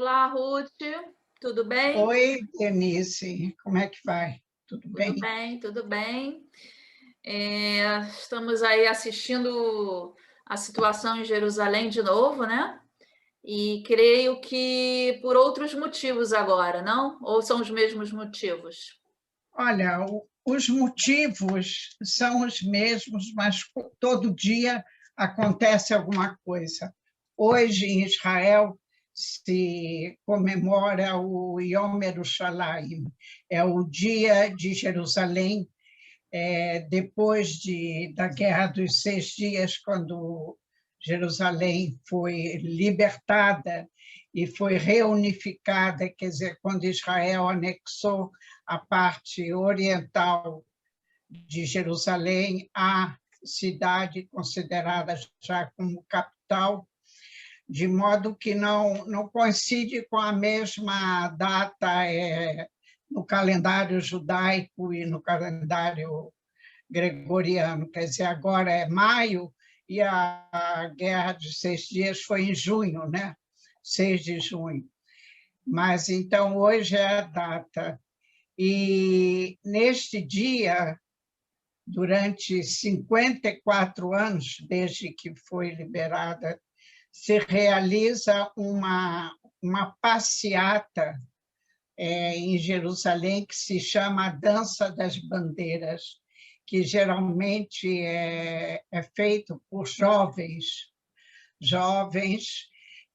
Olá, Ruth, tudo bem? Oi, Denise, como é que vai? Tudo Tudo bem? bem, tudo bem. Estamos aí assistindo a situação em Jerusalém de novo, né? E creio que por outros motivos agora, não? Ou são os mesmos motivos? Olha, os motivos são os mesmos, mas todo dia acontece alguma coisa. Hoje, em Israel, se comemora o Yom Yerushalayim, é o dia de Jerusalém, depois da Guerra dos Seis Dias, quando Jerusalém foi libertada e foi reunificada, quer dizer, quando Israel anexou a parte oriental de Jerusalém à cidade considerada já como capital, de modo que não coincide com a mesma data no calendário judaico e no calendário gregoriano. Quer dizer, agora é maio e a Guerra de Seis Dias foi em junho, né? 6 de junho. Mas, então, hoje é a data. E, neste dia, durante 54 anos, desde que foi liberada, se realiza uma passeata em Jerusalém que se chama a Dança das Bandeiras, que geralmente é feito por jovens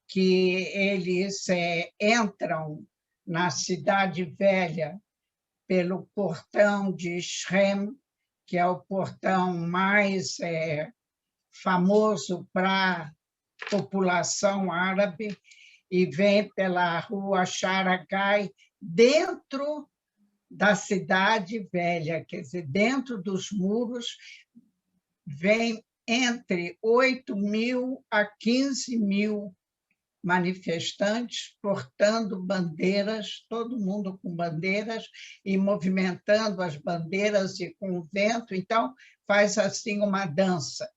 que eles entram na Cidade Velha pelo portão de Shrem, que é o portão mais famoso para a população árabe, e vem pela rua Sharagai, dentro da Cidade Velha, quer dizer, dentro dos muros, vem entre 8.000 a 15.000 manifestantes portando bandeiras, todo mundo com bandeiras e movimentando as bandeiras e com o vento, então faz assim uma dança.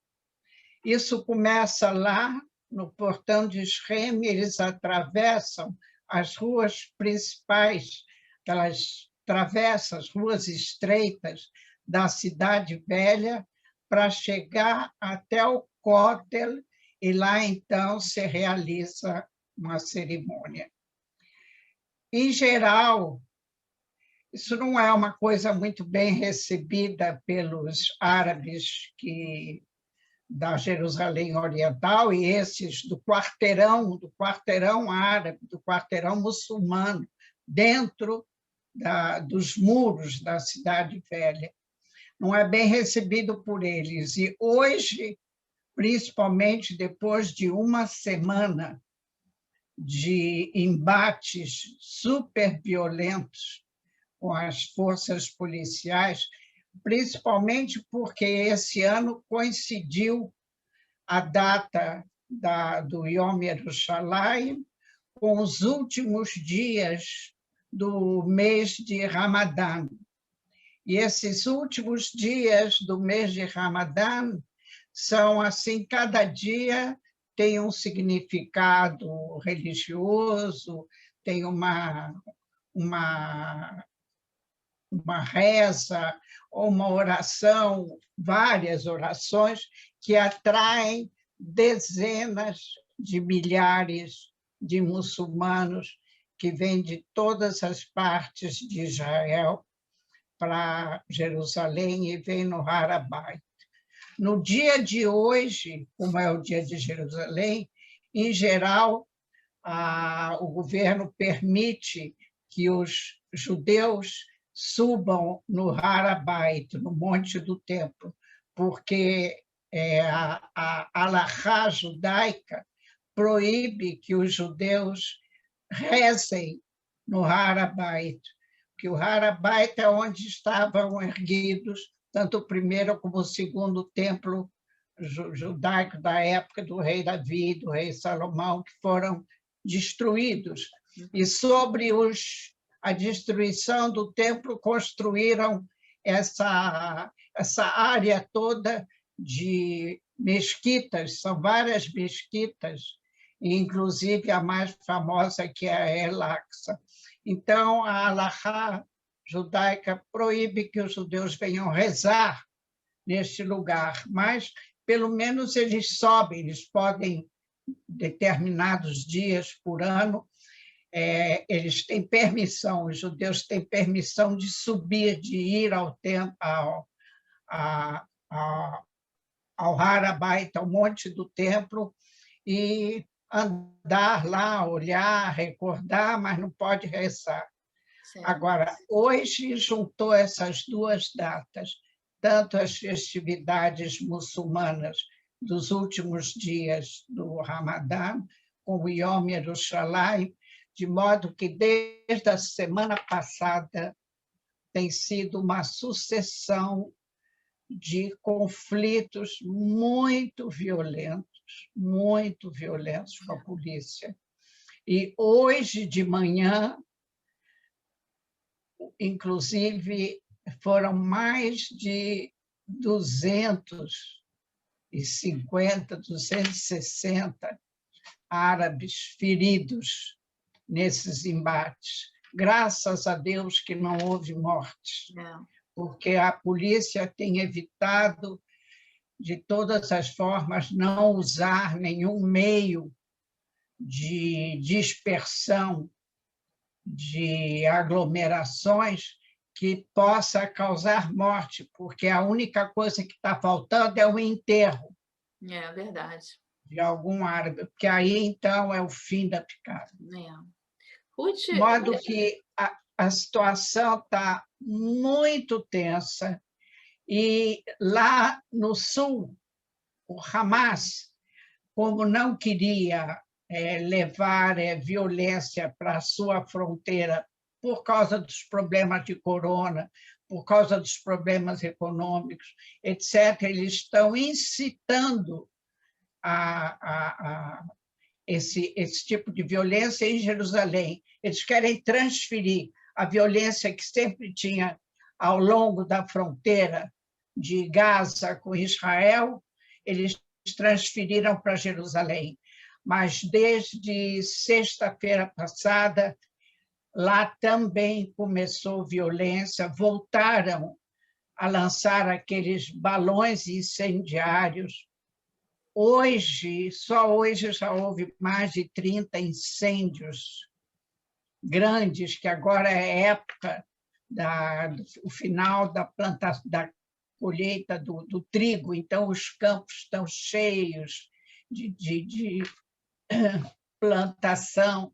Isso começa lá no portão de Shrem, eles atravessam as ruas principais, aquelas travessas, ruas estreitas da Cidade Velha, para chegar até o Kotel, e lá, então, se realiza uma cerimônia. Em geral, isso não é uma coisa muito bem recebida pelos árabes da Jerusalém Oriental e esses do quarteirão árabe, do quarteirão muçulmano, dentro dos muros da Cidade Velha. Não é bem recebido por eles. E hoje, principalmente depois de uma semana de embates super violentos com as forças policiais, principalmente porque esse ano coincidiu a data do Yom Yerushalayim com os últimos dias do mês de Ramadã. E esses últimos dias do mês de Ramadã são assim, cada dia tem um significado religioso, tem uma reza ou uma oração, várias orações que atraem dezenas de milhares de muçulmanos que vêm de todas as partes de Israel para Jerusalém e vêm no Har HaBayit. No dia de hoje, como é o dia de Jerusalém, em geral, o governo permite que os judeus subam no Har HaBayit, no Monte do Templo, porque a halachá judaica proíbe que os judeus rezem no Har HaBayit, que o Har HaBayit é onde estavam erguidos tanto o primeiro como o segundo templo judaico da época do rei Davi, do rei Salomão, que foram destruídos. E sobre a destruição do templo construíram essa área toda de mesquitas, são várias mesquitas inclusive a mais famosa, que é a El-Aqsa. Então, a Halahá judaica proíbe que os judeus venham rezar neste lugar, mas, pelo menos, eles sobem, eles podem, determinados dias por ano, eles têm permissão, os judeus têm permissão de subir, de ir ao templo, ao Har HaBayit, ao monte do templo, e andar lá, olhar, recordar, mas não pode rezar. Certo. Agora, hoje juntou essas duas datas, tanto as festividades muçulmanas dos últimos dias do Ramadã, com o Yom Yerushalayim, de modo que, desde a semana passada, tem sido uma sucessão de conflitos muito violentos com a polícia. E hoje de manhã, inclusive, foram mais de 250, 260 árabes feridos nesses embates. Graças a Deus que não houve mortes, porque a polícia tem evitado, de todas as formas, não usar nenhum meio de dispersão de aglomerações que possa causar morte, porque a única coisa que está faltando é o enterro. É verdade. De algum árabe, porque aí, então, é o fim da picada. Ruth, De modo que a situação está muito tensa, e lá no sul, o Hamas, como não queria levar violência para a sua fronteira por causa dos problemas de corona, por causa dos problemas econômicos, etc., eles estão incitando esse tipo de violência em Jerusalém. Eles querem transferir a violência que sempre tinha ao longo da fronteira de Gaza com Israel, eles transferiram para Jerusalém. Mas, desde sexta-feira passada, lá também começou violência, voltaram a lançar aqueles balões incendiários. Hoje, só hoje, já houve mais de 30 incêndios grandes, que agora é época do final da colheita do trigo, então os campos estão cheios de plantação,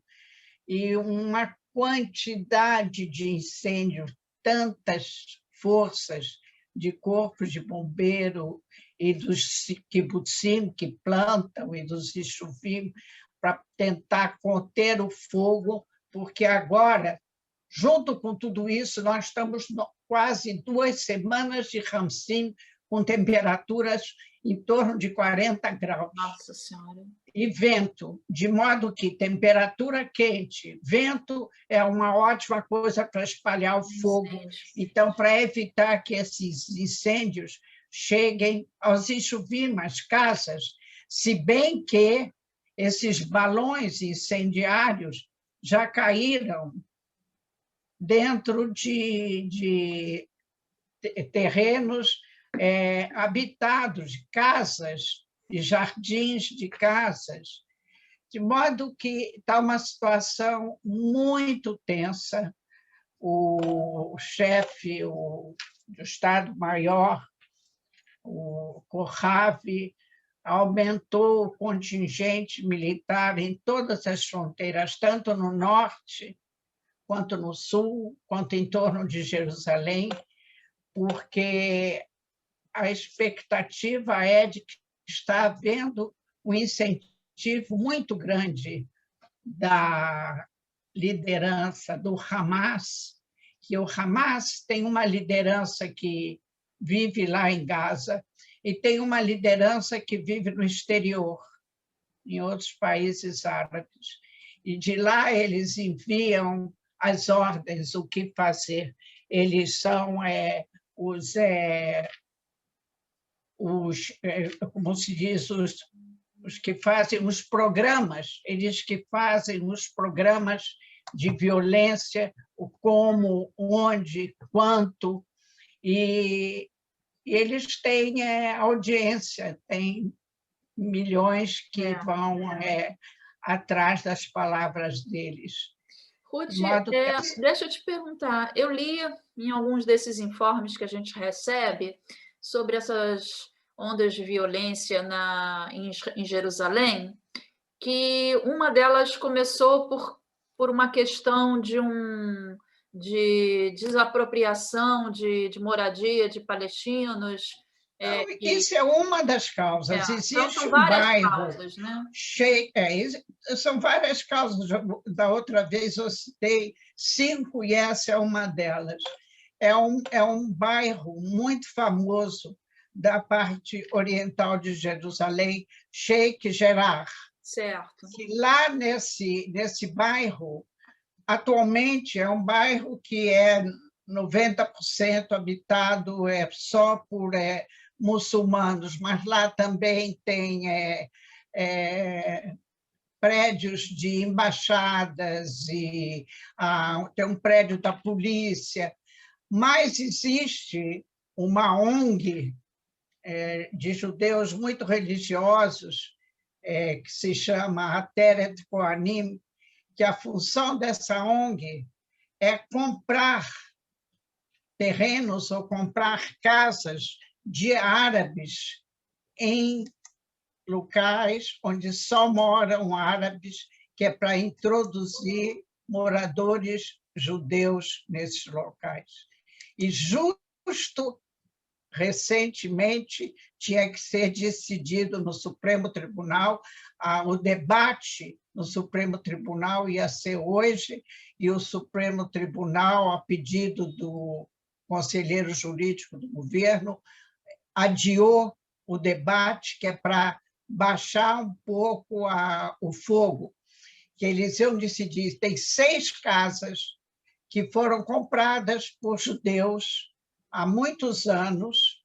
e uma quantidade de incêndios, tantas forças de corpos de bombeiro e dos kibbutzim que plantam e dos yeshuvim para tentar conter o fogo, porque agora, junto com tudo isso, nós estamos quase 2 semanas de Hamsim, com temperaturas em torno de 40 graus. Nossa Senhora. E vento, de modo que temperatura quente, vento é uma ótima coisa para espalhar o fogo. Então, para evitar que esses incêndios cheguem aos yeshuvim, às casas, se bem que esses balões incendiários já caíram dentro de terrenos habitados, de casas, de jardins de casas, de modo que está uma situação muito tensa. O chefe do Estado-Maior, o Kohavi, aumentou o contingente militar em todas as fronteiras, tanto no norte, quanto no sul, quanto em torno de Jerusalém, porque a expectativa é de que está havendo um incentivo muito grande da liderança do Hamas, que o Hamas tem uma liderança que vive lá em Gaza e tem uma liderança que vive no exterior, em outros países árabes. E de lá eles enviam as ordens, o que fazer. Eles são como se diz, os que fazem os programas, eles que fazem os programas de violência, o como, onde, quanto, e eles têm audiência, têm milhões que vão atrás das palavras deles. Ruth, De modo que... deixa eu te perguntar, eu li em alguns desses informes que a gente recebe sobre essas ondas de violência em Jerusalém, que uma delas começou por uma questão de desapropriação de moradia de palestinos. Não, isso é uma das causas. Então, Existe são um várias bairro causas, né? cheio. São várias causas. Da outra vez eu citei 5 e essa é uma delas. É um bairro muito famoso da parte oriental de Jerusalém, Sheikh Jarrah. Certo. Que lá nesse bairro, atualmente, é um bairro que é 90% habitado só por muçulmanos, mas lá também tem prédios de embaixadas e tem um prédio da polícia, mas existe uma ONG de judeus muito religiosos que se chama Ateret Kohanim, que a função dessa ONG é comprar terrenos ou comprar casas de árabes em locais onde só moram árabes, que é para introduzir moradores judeus nesses locais. E justo recentemente tinha que ser decidido no Supremo Tribunal, o debate no Supremo Tribunal ia ser hoje, e o Supremo Tribunal, a pedido do conselheiro jurídico do governo, adiou o debate, que é para baixar um pouco o fogo, que eles iam decidir. Tem 6 casas que foram compradas por judeus há muitos anos,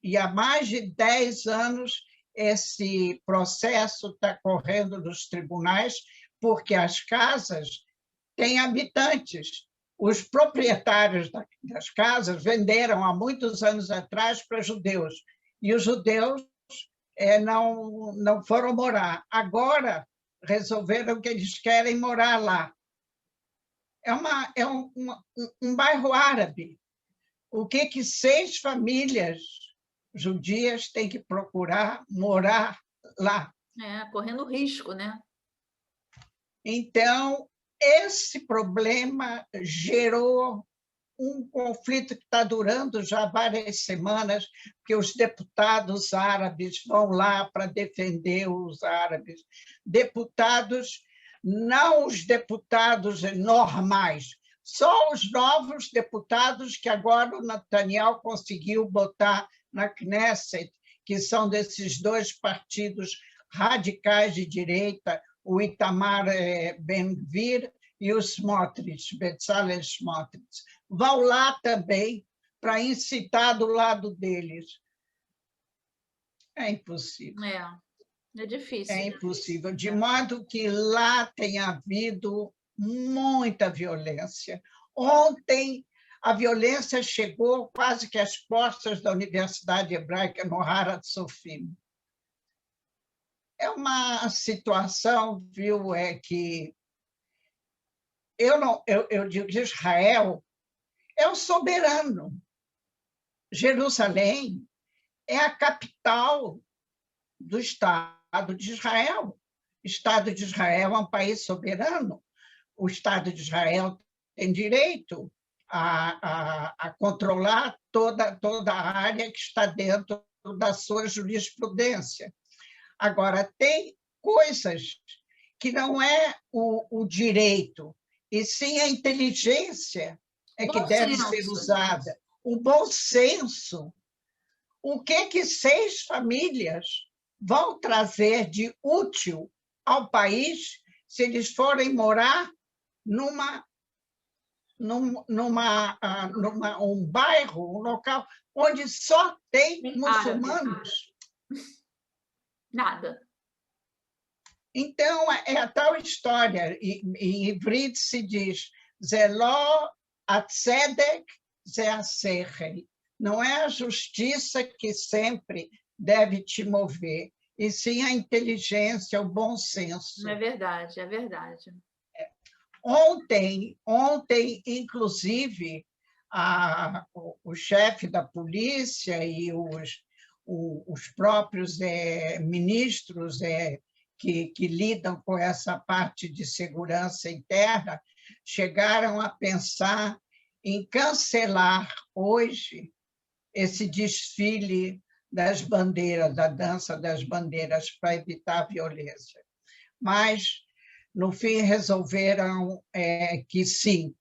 e há mais de 10 anos esse processo está correndo nos tribunais, porque as casas têm habitantes. Os proprietários das casas venderam há muitos anos atrás para judeus, e os judeus não foram morar. Agora resolveram que eles querem morar lá. É um bairro árabe. O que 6 famílias judias têm que procurar morar lá? Correndo risco, né? Então, esse problema gerou um conflito que está durando já várias semanas, porque os deputados árabes vão lá para defender os árabes. Deputados, não os deputados normais, só os novos deputados que agora o Netanyahu conseguiu botar na Knesset, que são desses 2 partidos radicais de direita, o Itamar Ben-Gvir e o Smotrich, Bezalel Smotrich. Vão lá também para incitar do lado deles. É impossível. É difícil. É impossível. De modo que lá tem havido muita violência. Ontem, a violência chegou quase que às portas da Universidade Hebraica no Har HaTzofim. É uma situação, viu, que eu digo que Israel é o soberano. Jerusalém é a capital do Estado de Israel. O Estado de Israel é um país soberano. O Estado de Israel tem direito a controlar toda a área que está dentro da sua jurisprudência. Agora, tem coisas que não é o direito, e sim a inteligência que deve ser usada, o bom senso. O que 6 famílias vão trazer de útil ao país se eles forem morar um bairro, um local onde só tem muçulmanos? Nada. Então, é a tal história. Em ivrit se diz Zeló atzedek ze aserrei. Não é a justiça que sempre deve te mover, e sim a inteligência, o bom senso. É verdade, é verdade. Ontem, inclusive, o chefe da polícia e os próprios ministros que lidam com essa parte de segurança interna chegaram a pensar em cancelar hoje esse desfile das bandeiras, da dança das bandeiras, para evitar a violência. Mas, no fim, resolveram que sim.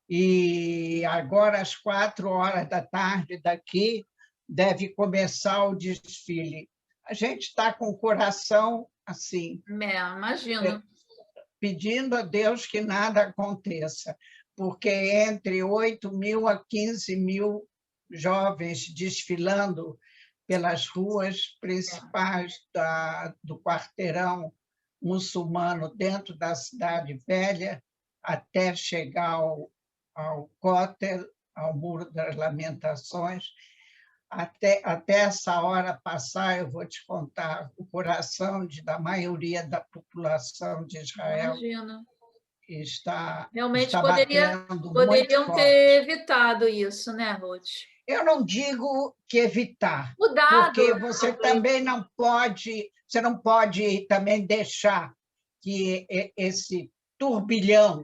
E agora, às 16h daqui, deve começar o desfile. A gente está com o coração assim, Imagino. pedindo a Deus que nada aconteça, porque entre 8.000 a 15.000 jovens desfilando pelas ruas principais do quarteirão muçulmano dentro da cidade velha, até chegar ao Cótel, ao Muro das Lamentações. Até essa hora passar, eu vou te contar, o coração da maioria da população de Israel Realmente está batendo muito poderiam forte. ter evitado isso, né, Ruth? Eu não digo que evitar, Mudado, porque você também não pode, também deixar que esse turbilhão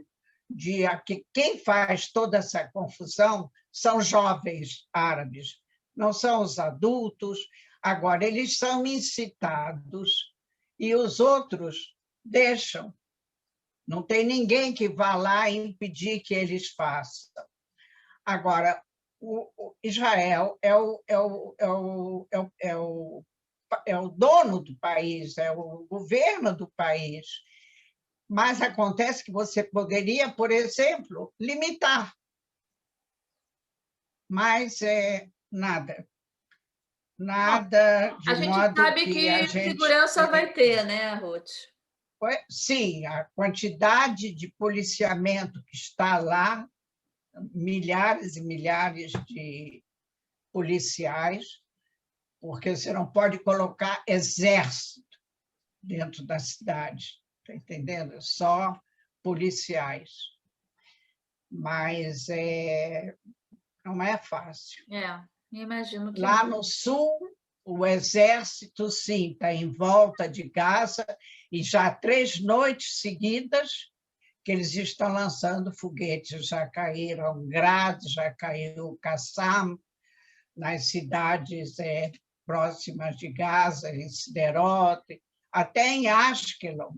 que quem faz toda essa confusão são jovens árabes, não são os adultos. Agora, eles são incitados e os outros deixam. Não tem ninguém que vá lá e impedir que eles façam. Agora, o Israel é o dono do país, é o governo do país. Mas acontece que você poderia, por exemplo, limitar. Mas nada. Nada de a gente modo sabe que a que gente... segurança vai ter, né, Ruth? Sim, a quantidade de policiamento que está lá, milhares e milhares de policiais, porque você não pode colocar exército dentro da cidade, está entendendo? Só policiais. Mas não é fácil. Imagino que lá no sul, o exército, sim, está em volta de Gaza, e já 3 noites seguidas que eles estão lançando foguetes. Já caíram Grad, já caiu Qassam, nas cidades próximas de Gaza, em Sderot, até em Ashkelon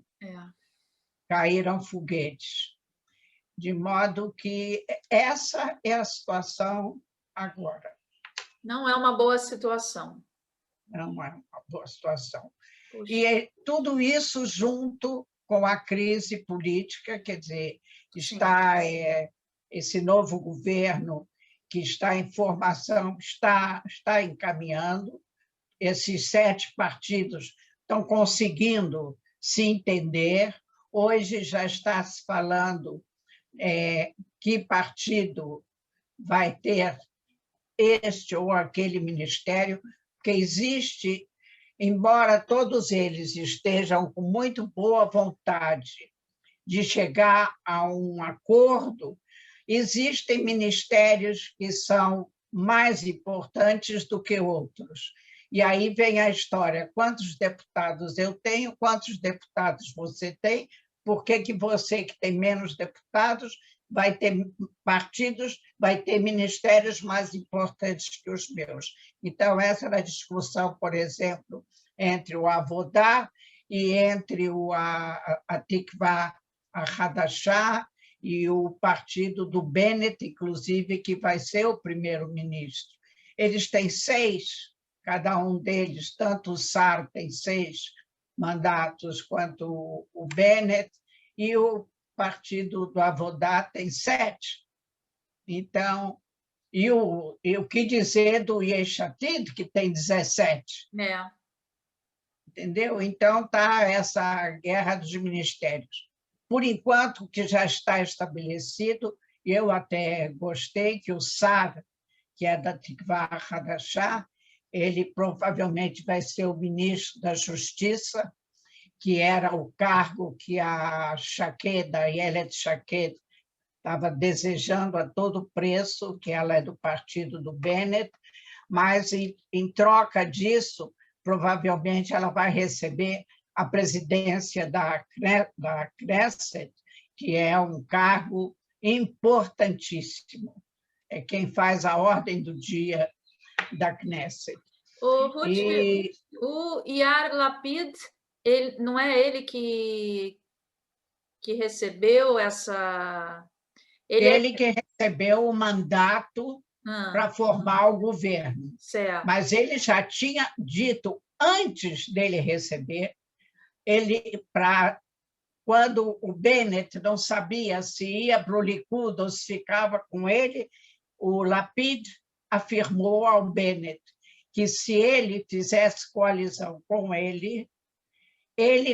caíram foguetes. De modo que essa é a situação agora. Não é uma boa situação. Não é uma boa situação. Puxa. E tudo isso junto com a crise política, quer dizer, está esse novo governo que está em formação, está encaminhando, esses 7 partidos estão conseguindo se entender. Hoje já está se falando que partido vai ter este ou aquele ministério, porque existe, embora todos eles estejam com muito boa vontade de chegar a um acordo, existem ministérios que são mais importantes do que outros. E aí vem a história: quantos deputados eu tenho, quantos deputados você tem, por que você, que tem menos deputados, vai ter partidos, vai ter ministérios mais importantes que os meus. Então, essa era a discussão, por exemplo, entre o Avodá e entre a Tikvah Hadashah e o partido do Bennett, inclusive, que vai ser o primeiro-ministro. Eles têm 6, cada um deles, tanto o Sar tem 6 mandatos, quanto o Bennett, e o partido do Avodá tem 7. Então, e o que dizer do Yesh Atid, que tem 17? entendeu? Então, está essa guerra dos ministérios. Por enquanto, o que já está estabelecido, eu até gostei que o SAR, que é da Tikva Hadashah, ele provavelmente vai ser o ministro da Justiça, que era o cargo que a Shaked, a Ayelet Shaked, estava desejando a todo preço, que ela é do partido do Bennett, mas, em troca disso, provavelmente ela vai receber a presidência da Knesset, que é um cargo importantíssimo. É quem faz a ordem do dia da Knesset. O Ruth, o Yair Lapid, não é ele que recebeu essa... Ele que recebeu o mandato para formar o governo. Certo. Mas ele já tinha dito, antes dele receber, quando o Bennett não sabia se ia para o Likud ou se ficava com ele, o Lapid afirmou ao Bennett que, se ele fizesse coalizão com ele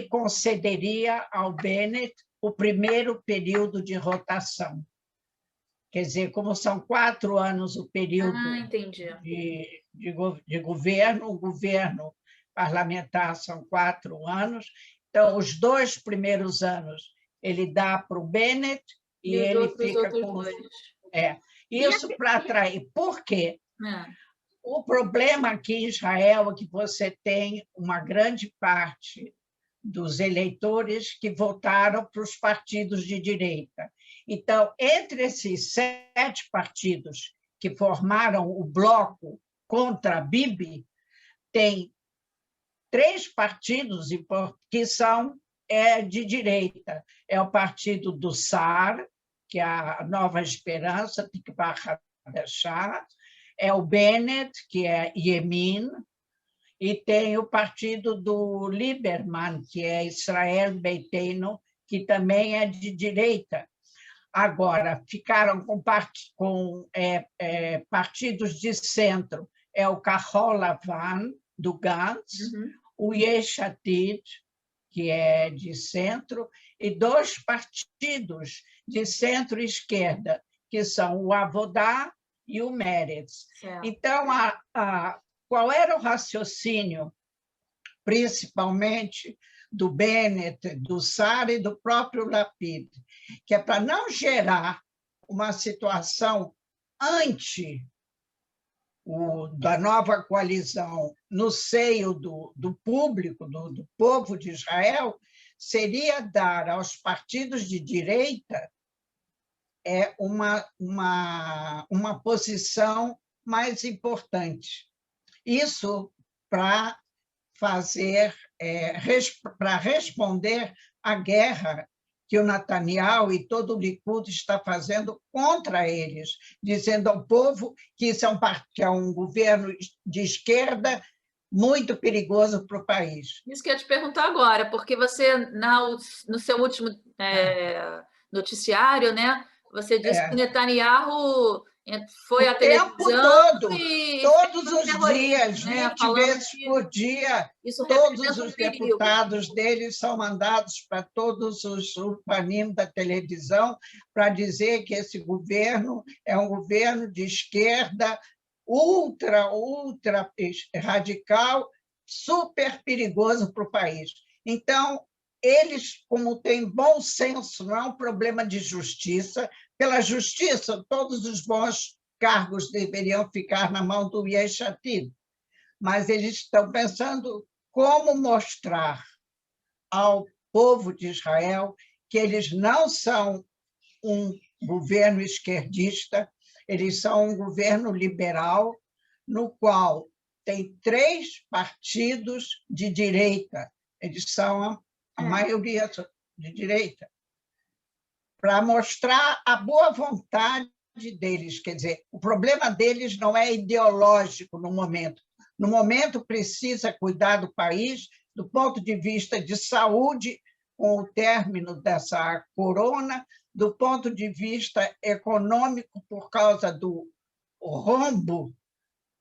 concederia ao Bennett o primeiro período de rotação. Quer dizer, como são 4 anos o período de governo, o governo parlamentar são 4 anos, então, os 2 primeiros anos ele dá para o Bennett e ele fica com... Isso para atrair. Por quê? O problema aqui em Israel é que você tem uma grande parte dos eleitores que votaram para os partidos de direita. Então, entre esses 7 partidos que formaram o bloco contra Bibi, tem 3 partidos que são de direita. É o partido do SAR, que é a Nova Esperança, Tikva Hadashah, é o Bennett, que é Yemin, e tem o partido do Lieberman, que é Israel Beiteinu, que também é de direita. Agora, ficaram com partidos de centro. É o Kahol Lavan, do Gantz, o Yesh Atid, que é de centro, e 2 partidos de centro-esquerda, que são o Avodá e o Meretz. Então, qual era o raciocínio, principalmente do Bennett, do Sar e do próprio Lapid, que é para não gerar uma situação da nova coalizão no seio do público, do povo de Israel, seria dar aos partidos de direita uma posição mais importante. Isso para responder à guerra que o Netanyahu e todo o Likud está fazendo contra eles, dizendo ao povo que isso é um governo de esquerda muito perigoso para o país. Isso que eu ia te perguntar agora, porque você, no seu último noticiário, né, você disse que Netanyahu foi à televisão todos os dias, 20 vezes por dia, todos os deputados deles são mandados para todos os urbanismos da televisão para dizer que esse governo é um governo de esquerda ultra radical, super perigoso para o país. Então, eles, como têm bom senso, não é um problema de justiça. Pela justiça, todos os bons cargos deveriam ficar na mão do Yesh Atid, mas eles estão pensando como mostrar ao povo de Israel que eles não são um governo esquerdista, eles são um governo liberal, no qual tem 3 partidos de direita, eles são a maioria de direita, para mostrar a boa vontade deles. Quer dizer, o problema deles não é ideológico no momento. No momento, precisa cuidar do país do ponto de vista de saúde, com o término dessa corona, do ponto de vista econômico, por causa do rombo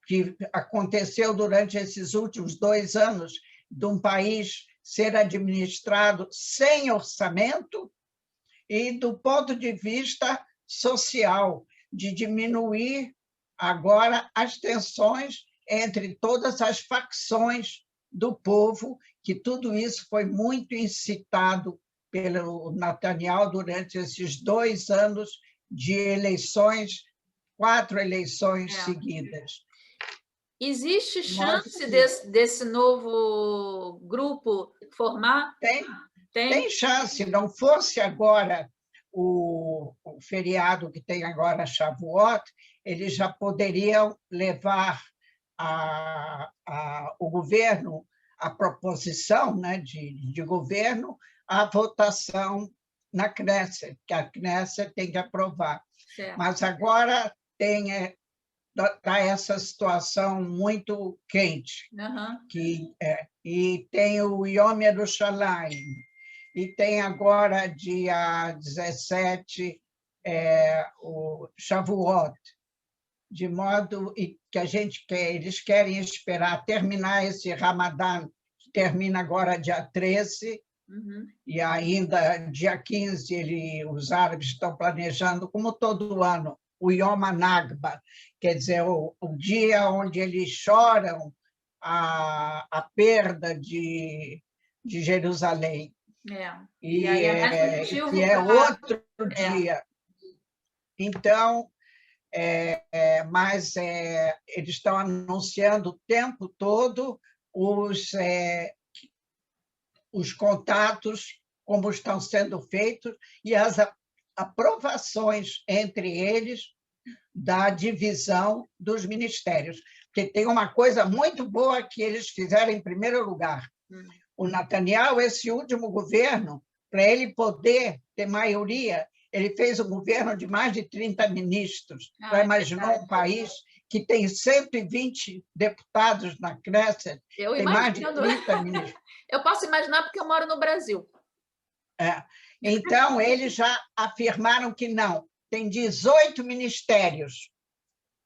que aconteceu durante esses últimos 2 anos de um país ser administrado sem orçamento e do ponto de vista social, de diminuir agora as tensões entre todas as facções do povo, que tudo isso foi muito incitado pelo Netanyahu durante esses 2 anos de eleições, 4 eleições seguidas. Existe chance desse novo grupo formar? Tem chance. Não fosse agora o feriado que tem agora, Shavuot, eles já poderiam levar o governo, a proposição, né, de governo, à votação na Knesset, que a Knesset tem que aprovar. Certo. Mas agora está essa situação muito quente. E tem o Yom Yerushalayim, e tem agora, dia 17, o Shavuot, de modo que eles querem esperar terminar esse Ramadã, que termina agora dia 13, e ainda dia 15 os árabes estão planejando, como todo ano, o Yom HaNagba, quer dizer, o dia onde eles choram a perda de Jerusalém. E aí é mais motivo que é outro dia. Então, mas eles estão anunciando o tempo todo os contatos, como estão sendo feitos, e as aprovações entre eles da divisão dos ministérios. Porque tem uma coisa muito boa que eles fizeram em primeiro lugar. O Netanyahu, esse último governo, para ele poder ter maioria, ele fez um governo de mais de 30 ministros. Já imaginou um país que tem 120 deputados na Knesset, tem mais de 30 ministros? Eu posso imaginar porque eu moro no Brasil. Então, eles já afirmaram que não. Tem 18 ministérios.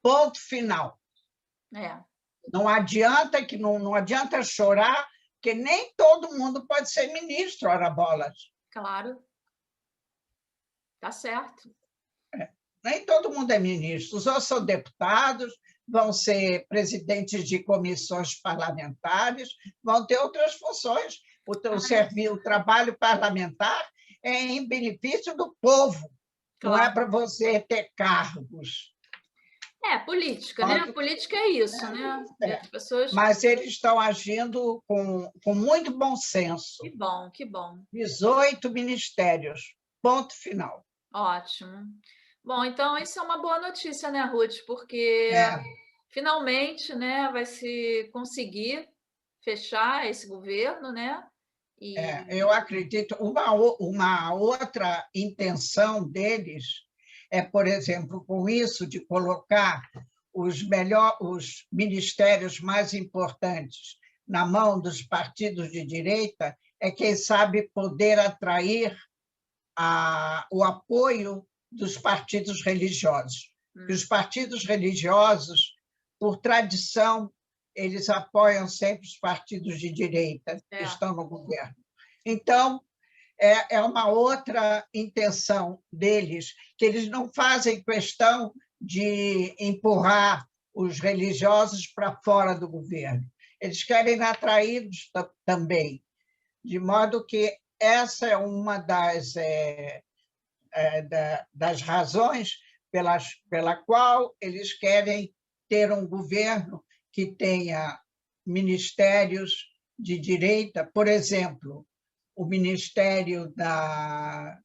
Ponto final. Não adianta não adianta chorar, porque nem todo mundo pode ser ministro, ora bolas. Claro. Tá certo. Nem todo mundo é ministro. Os outros são deputados, vão ser presidentes de comissões parlamentares, vão ter outras funções. O trabalho parlamentar é em benefício do povo, não é para você ter cargos. Política, né? Política é isso, né? As pessoas... Mas eles estão agindo com muito bom senso. Que bom, que bom. 18 ministérios, ponto final. Ótimo. Bom, então isso é uma boa notícia, né, Ruth? Porque finalmente, né, vai se conseguir fechar esse governo, né? Eu acredito. Uma outra intenção deles é, por exemplo, com isso de colocar os ministérios mais importantes na mão dos partidos de direita, quem sabe, poder atrair o apoio dos partidos religiosos. E os partidos religiosos, por tradição, eles apoiam sempre os partidos de direita que estão no governo. Então, é uma outra intenção deles, que eles não fazem questão de empurrar os religiosos para fora do governo. Eles querem atraí-los também, de modo que essa é uma das razões pela qual eles querem ter um governo que tenha ministérios de direita, por exemplo, o Ministério da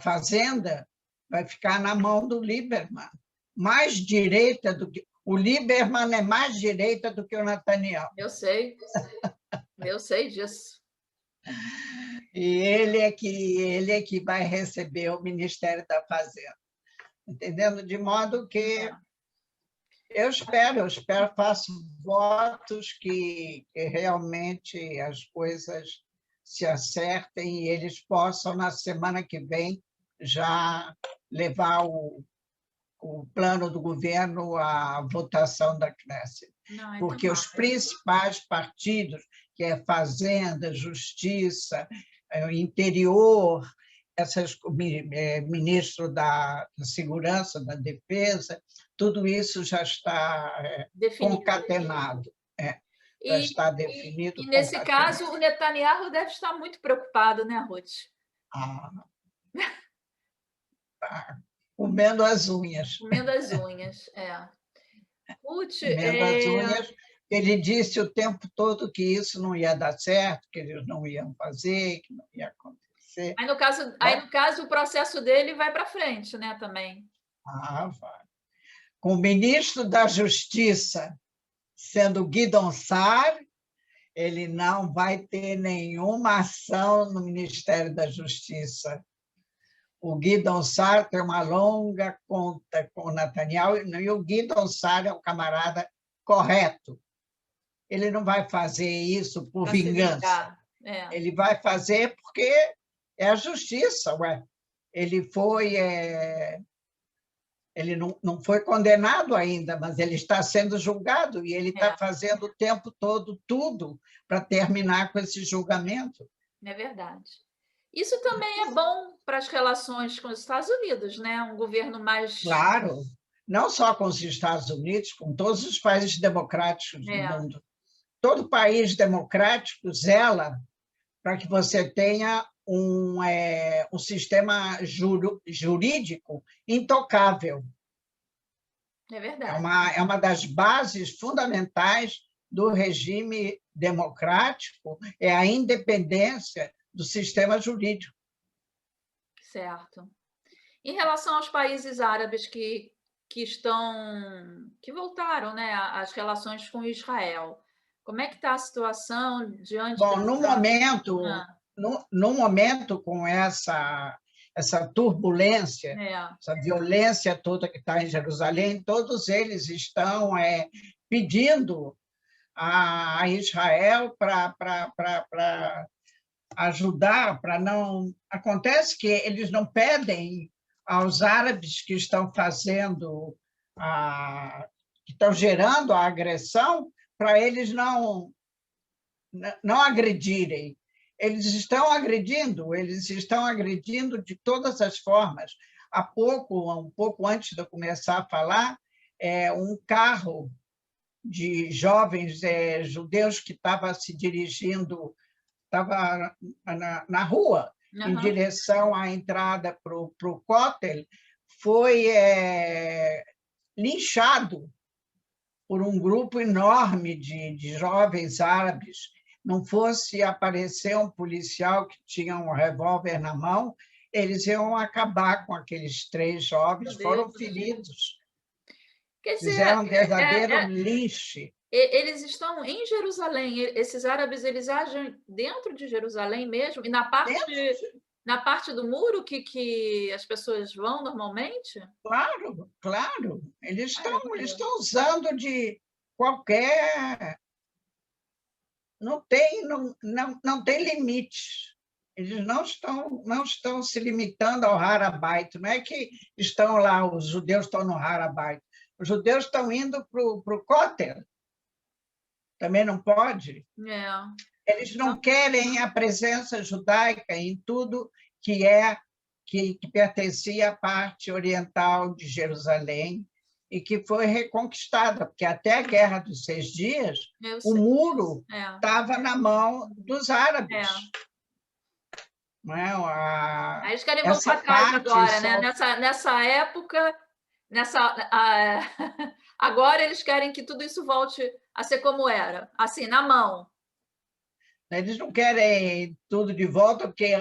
Fazenda vai ficar na mão do Lieberman. Mais direita do que... O Lieberman é mais direita do que o Netanyahu. Eu sei disso. E ele é que vai receber o Ministério da Fazenda. Entendendo? De modo que eu espero, faço votos que realmente as coisas se acertem e eles possam, na semana que vem, já levar o plano do governo à votação da Knesset. Não, é porque os principais partidos, que é Fazenda, Justiça, Interior, ministro da Segurança, da Defesa, tudo isso já está definido. concatenado. Já está definido. E nesse caso, o Netanyahu deve estar muito preocupado, né, Ruth? Comendo as unhas. Comendo as unhas, é. Ruth, Comendo as unhas. Ele disse o tempo todo que isso não ia dar certo, que eles não iam fazer, que não ia acontecer. Aí, no caso, o processo dele vai para frente, né, também. Vai. Com o ministro da Justiça sendo Guidon Saar, ele não vai ter nenhuma ação no Ministério da Justiça. O Guidon Saar tem uma longa conta com o Netanyahu, e o Guidon Saar é um camarada correto. Ele não vai fazer isso por vingança. Ele vai fazer porque é a justiça. Ué. Ele não foi condenado ainda, mas ele está sendo julgado e ele está fazendo o tempo todo tudo para terminar com esse julgamento. É verdade. Isso também é bom para as relações com os Estados Unidos, né? Um governo mais... Claro, não só com os Estados Unidos, com todos os países democráticos do mundo. Todo país democrático zela para que você tenha um sistema jurídico intocável. É verdade. É uma das bases fundamentais do regime democrático, é a independência do sistema jurídico. Certo. Em relação aos países árabes que voltaram, né, às relações com Israel, como é que está a situação diante... Bom, no momento, com essa turbulência, essa violência toda que está em Jerusalém, todos eles estão pedindo a Israel para ajudar, para não... Acontece que eles não pedem aos árabes que estão fazendo, que estão gerando a agressão, para eles não agredirem. Eles estão agredindo de todas as formas. Um pouco antes de eu começar a falar, um carro de jovens judeus que estava se dirigindo, estava na rua, em direção à entrada para o Kotel, foi linchado por um grupo enorme de jovens árabes. Não fosse aparecer um policial que tinha um revólver na mão, eles iam acabar com aqueles 3 jovens, foram feridos. Quer dizer, fizeram um verdadeiro linche. Eles estão em Jerusalém, esses árabes, eles agem dentro de Jerusalém mesmo? E na parte do muro que as pessoas vão normalmente? Claro, claro. Eles estão usando de qualquer... Não tem limite. Eles não estão se limitando ao Har HaBayit. Não é que estão lá, os judeus estão no Har HaBayit. Os judeus estão indo para o Kotel. Também não pode. Eles não querem a presença judaica em tudo que pertencia à parte oriental de Jerusalém e que foi reconquistada, porque até a Guerra dos 6 Dias, o muro estava na mão dos árabes. Não é? Aí eles querem voltar atrás agora, né? Nessa época, agora eles querem que tudo isso volte a ser como era, assim, na mão. Eles não querem tudo de volta, porque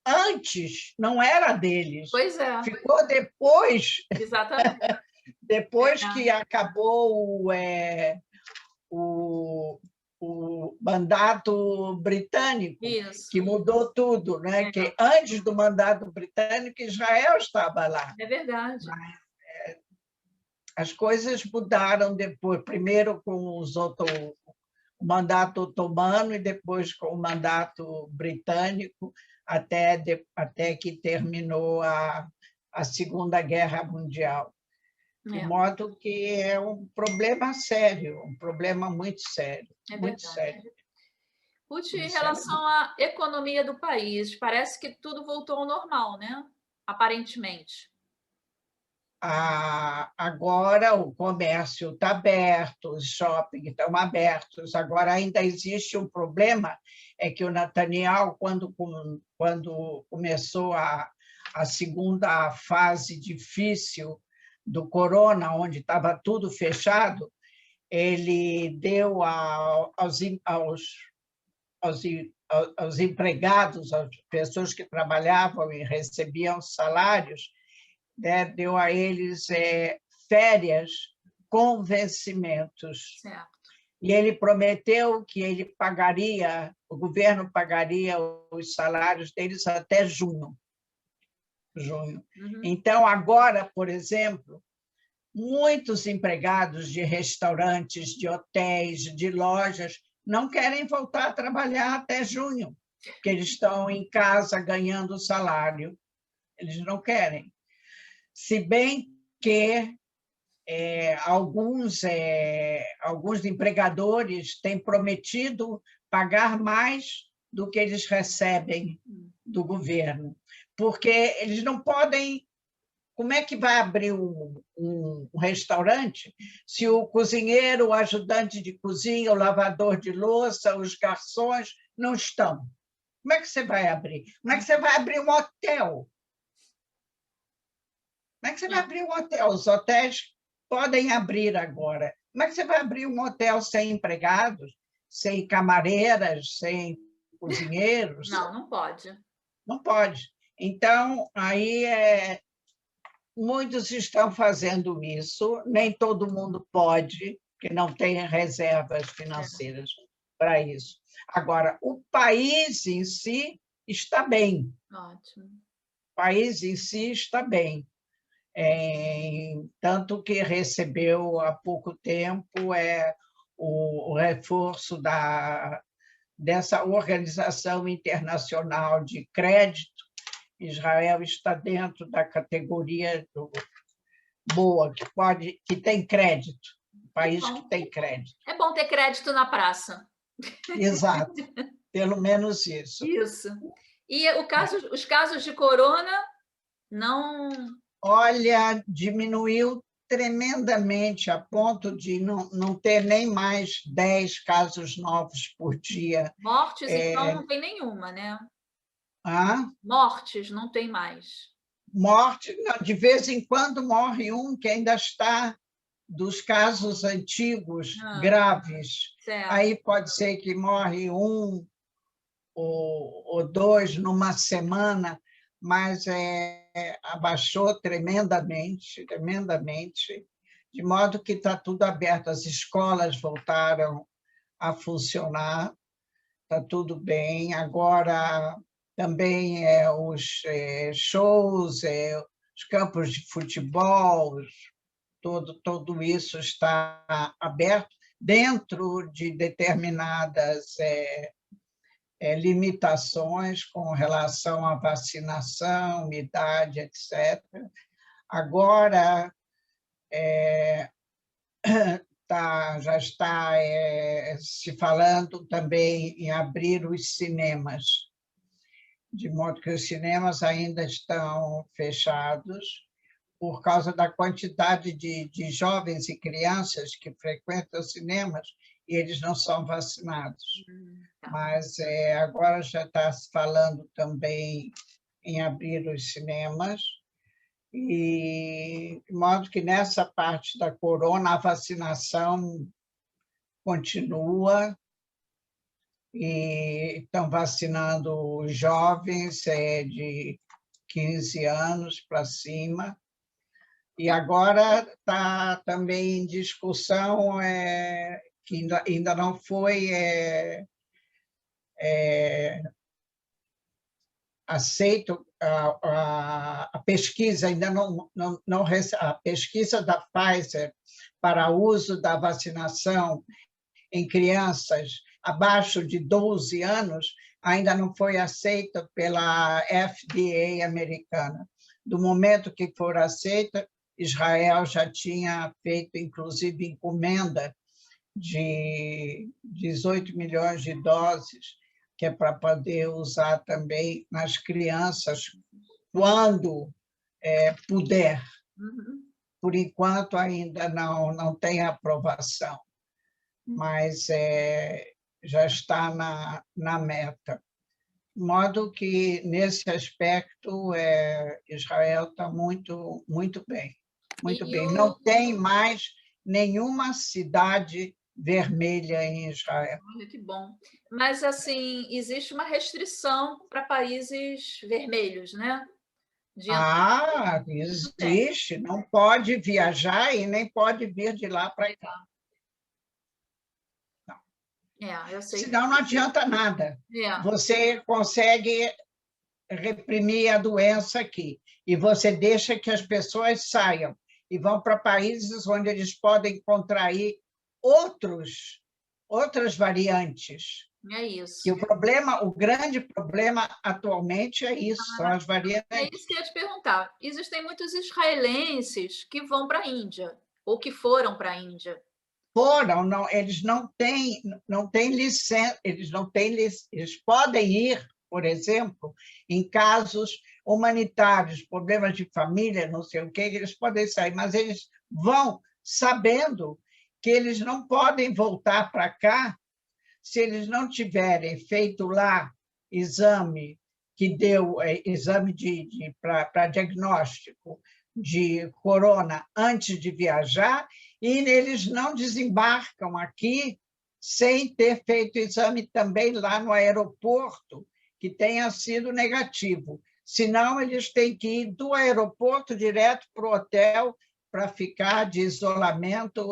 antes não era deles. Pois é. Ficou depois. Exatamente. Depois que acabou o mandato britânico, que mudou tudo, né? Que antes do mandato britânico, Israel estava lá. É verdade. As coisas mudaram depois, primeiro com o mandato otomano e depois com o mandato britânico, até que terminou a Segunda Guerra Mundial. De modo que é um problema sério, um problema muito sério, muito sério. Ruth, em relação à economia do país, parece que tudo voltou ao normal, né? Aparentemente. Agora o comércio está aberto, os shoppings estão abertos. Agora ainda existe um problema, é que o Netanyahu, quando começou a segunda fase difícil do corona, onde estava tudo fechado, ele deu aos empregados, às pessoas que trabalhavam e recebiam salários, né, deu a eles férias com vencimentos. Certo. E ele prometeu que o governo pagaria os salários deles até junho. Uhum. Então, agora, por exemplo, muitos empregados de restaurantes, de hotéis, de lojas, não querem voltar a trabalhar até junho, porque eles estão em casa ganhando salário. Eles não querem. Se bem que alguns empregadores têm prometido pagar mais do que eles recebem do governo, porque eles não podem. Como é que vai abrir um restaurante se o cozinheiro, o ajudante de cozinha, o lavador de louça, os garçons não estão? Como é que você vai abrir? Como é que você vai abrir um hotel? Como é que você vai abrir um hotel? Os hotéis podem abrir agora. Como é que você vai abrir um hotel sem empregados, sem camareiras, sem cozinheiros? Não pode. Não pode. Então, aí muitos estão fazendo isso, nem todo mundo pode, porque não tem reservas financeiras para isso. Agora, o país em si está bem. Ótimo. O país em si está bem. Tanto que recebeu há pouco tempo o reforço dessa organização internacional de crédito. Israel está dentro da categoria boa, que tem crédito, um país que tem crédito. É bom ter crédito na praça. Exato, pelo menos isso. Isso. E os casos de corona não... Olha, diminuiu tremendamente, a ponto de não ter nem mais 10 casos novos por dia. Mortes, então, não tem nenhuma, né? Mortes, não tem mais. Morte, não, de vez em quando morre um que ainda está dos casos antigos, graves. Certo. Aí pode ser que morre um ou dois numa semana, mas abaixou tremendamente, de modo que está tudo aberto. As escolas voltaram a funcionar, está tudo bem. Agora, também os shows, os campos de futebol, tudo isso está aberto dentro de determinadas limitações com relação à vacinação, idade, etc. Agora, já está se falando também em abrir os cinemas, de modo que os cinemas ainda estão fechados por causa da quantidade de jovens e crianças que frequentam os cinemas e eles não são vacinados. Mas agora já está se falando também em abrir os cinemas, e de modo que nessa parte da corona a vacinação continua, e estão vacinando os jovens de 15 anos para cima. E agora está também em discussão, que ainda não foi aceito a pesquisa, ainda não a pesquisa da Pfizer para uso da vacinação em crianças abaixo de 12 anos ainda não foi aceita pela FDA americana. Do momento que for aceita, Israel já tinha feito, inclusive, encomenda de 18 milhões de doses, que é para poder usar também nas crianças quando puder. Uhum. Por enquanto, ainda não tem aprovação, mas já está na meta. De modo que, nesse aspecto, Israel está muito, muito bem. Muito E bem. Não tem mais nenhuma cidade vermelha em Israel. olha que bom. Mas, assim, existe uma restrição para países vermelhos, né? De tem. Existe. Não pode viajar e nem pode vir de lá para cá. Eu sei. Senão não adianta nada. É, Você consegue reprimir a doença aqui e você deixa que as pessoas saiam e vão para países onde eles podem contrair outras variantes. é isso. E o grande problema atualmente é isso, são as É variantes. isso que eu ia te perguntar. Existem muitos israelenses que vão para a Índia, ou que foram para a Índia. Não, eles não têm licença, eles podem ir, por exemplo, em casos humanitários, problemas de família, não sei o que, eles podem sair, mas eles vão sabendo que eles não podem voltar para cá se eles não tiverem feito lá exame que deu exame para diagnóstico de corona antes de viajar, e eles não desembarcam aqui sem ter feito exame também lá no aeroporto, que tenha sido negativo. Senão, eles têm que ir do aeroporto direto para o hotel para ficar de isolamento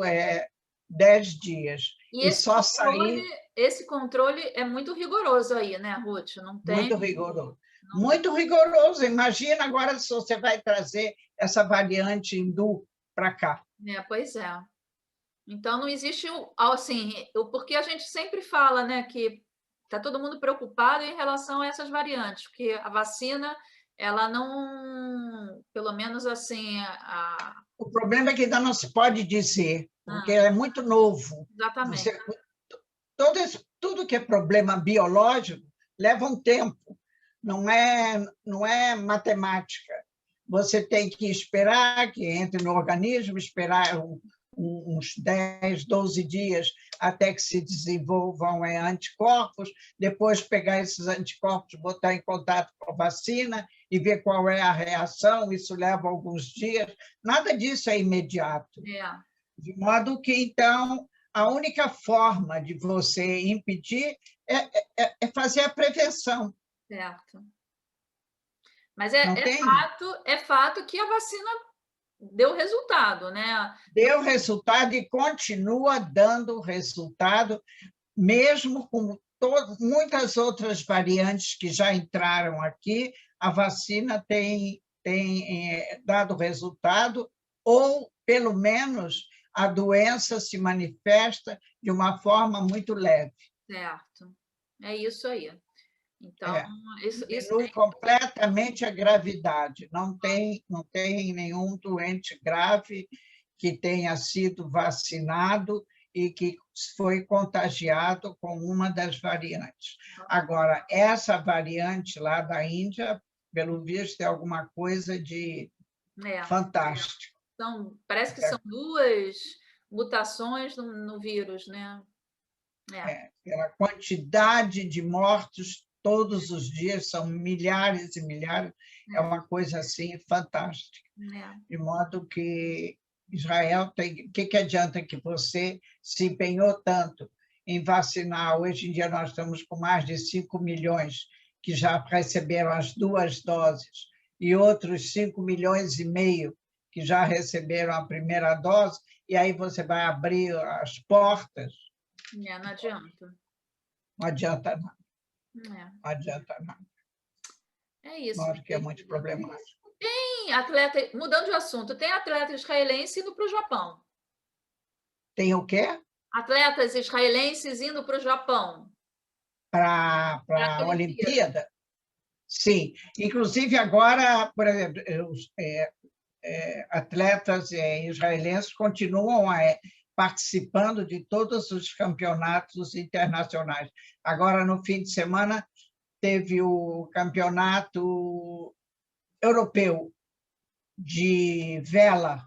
10 dias. E só sair... Esse controle é muito rigoroso aí, né, Ruth? Não tem... Muito rigoroso. Muito rigoroso. Imagina agora se você vai trazer essa variante hindu para cá. Pois é. Então, não existe, assim, porque a gente sempre fala, né, que está todo mundo preocupado em relação a essas variantes, porque a vacina, ela não, pelo menos assim, O problema é que ainda não se pode dizer, porque é muito novo. Exatamente. Tudo que é problema biológico leva um tempo, não é matemática. Você tem que esperar que entre no organismo, esperar uns 10, 12 dias até que se desenvolvam anticorpos, depois pegar esses anticorpos, botar em contato com a vacina e ver qual é a reação, isso leva alguns dias. Nada disso é imediato. De modo que, então, a única forma de você impedir é fazer a prevenção. Certo. Mas é fato que a vacina deu resultado, né? Deu resultado e continua dando resultado, mesmo com muitas outras variantes que já entraram aqui, a vacina tem dado resultado, ou, pelo menos, a doença se manifesta de uma forma muito leve. Certo. É isso aí. Então, isso diminui completamente a gravidade. Não tem nenhum doente grave que tenha sido vacinado e que foi contagiado com uma das variantes. Agora, essa variante lá da Índia, pelo visto, é alguma coisa de fantástico. Parece que são 2 mutações no vírus, né? Pela quantidade de mortos todos os dias, são milhares e milhares, é uma coisa assim fantástica. De modo que Israel tem... O que adianta que você se empenhou tanto em vacinar? Hoje em dia nós estamos com mais de 5 milhões que já receberam as 2 doses e outros 5,5 milhões que já receberam a primeira dose, e aí você vai abrir as portas. Não adianta. Não adianta nada. Não adianta nada. É isso. Claro que é muito problemático. Tem atleta, mudando de assunto, tem atleta israelense indo para o Japão. Tem o quê? Atletas israelenses indo para o Japão. Para a Olimpíada? Sim. Inclusive, agora, por exemplo, atletas israelenses continuam participando de todos os campeonatos internacionais. Agora, no fim de semana, teve o campeonato europeu de vela.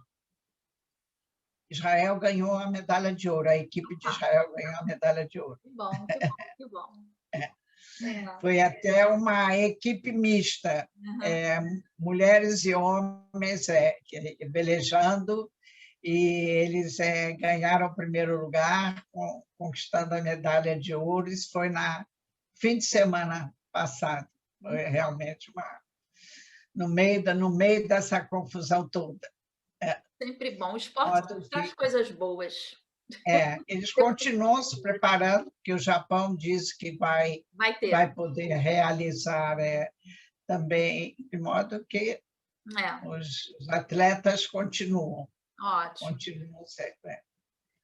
Israel ganhou a medalha de ouro, a equipe de Israel ganhou a medalha de ouro. Que bom, que bom, que bom. Foi até uma equipe mista, mulheres e homens velejando, e eles ganharam o primeiro lugar, conquistando a medalha de ouro. Isso foi no fim de semana passado. Foi realmente no meio dessa confusão toda. Sempre bom. O esporte traz coisas boas. Eles continuam se preparando, porque o Japão diz que vai poder realizar também, de modo que os atletas continuam. Ótimo. Continuam sempre.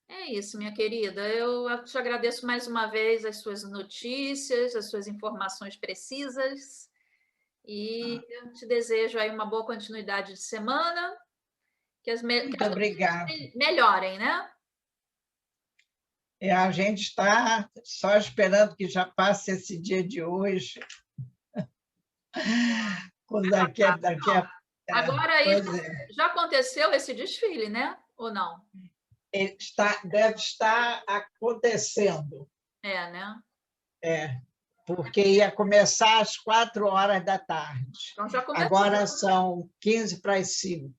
É isso, minha querida. Eu te agradeço mais uma vez as suas notícias, as suas informações precisas, e eu te desejo aí uma boa continuidade de semana, que as Muito obrigada. Melhorem, né? A gente está só esperando que já passe esse dia de hoje. Agora, já aconteceu esse desfile, né? Ou não? Deve estar acontecendo. Né? Porque ia começar às 4h. Então, já começou. Agora são 4:45,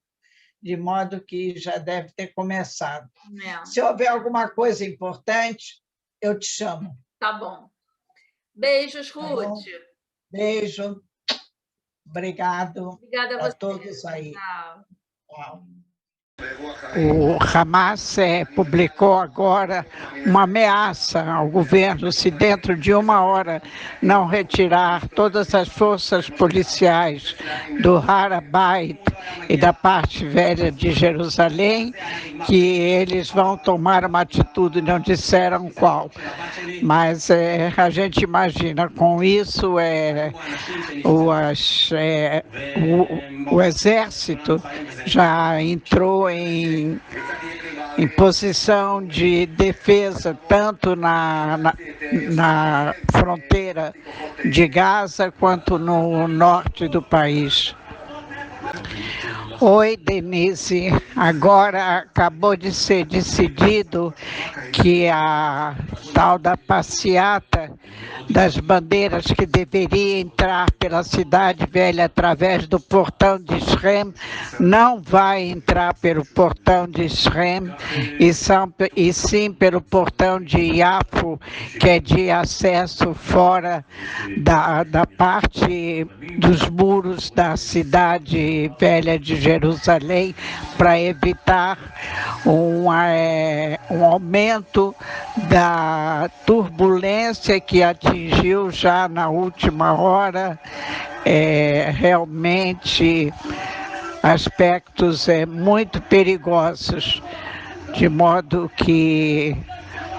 de modo que já deve ter começado. Se houver alguma coisa importante, eu te chamo. Tá bom. Beijos, Ruth. Beijo. Obrigado. Obrigada a você. Todos aí. Tchau. O Hamas publicou agora uma ameaça ao governo se dentro de 1 hora não retirar todas as forças policiais do Har HaBayit e da parte velha de Jerusalém, que eles vão tomar uma atitude, não disseram qual. Mas a gente imagina, com isso, o exército já entrou em posição de defesa, tanto na fronteira de Gaza quanto no norte do país. Oi, Denise. Agora acabou de ser decidido que a tal da passeata das bandeiras que deveria entrar pela Cidade Velha através do portão de Shem não vai entrar pelo portão de Shem e sim pelo portão de Yafo, que é de acesso fora da parte dos muros da Cidade Velha de Jerusalém, para evitar um aumento da turbulência que atingiu já na última hora, realmente aspectos muito perigosos, de modo que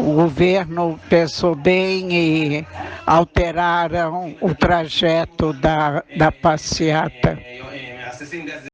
o governo pensou bem e alteraram o trajeto da passeata.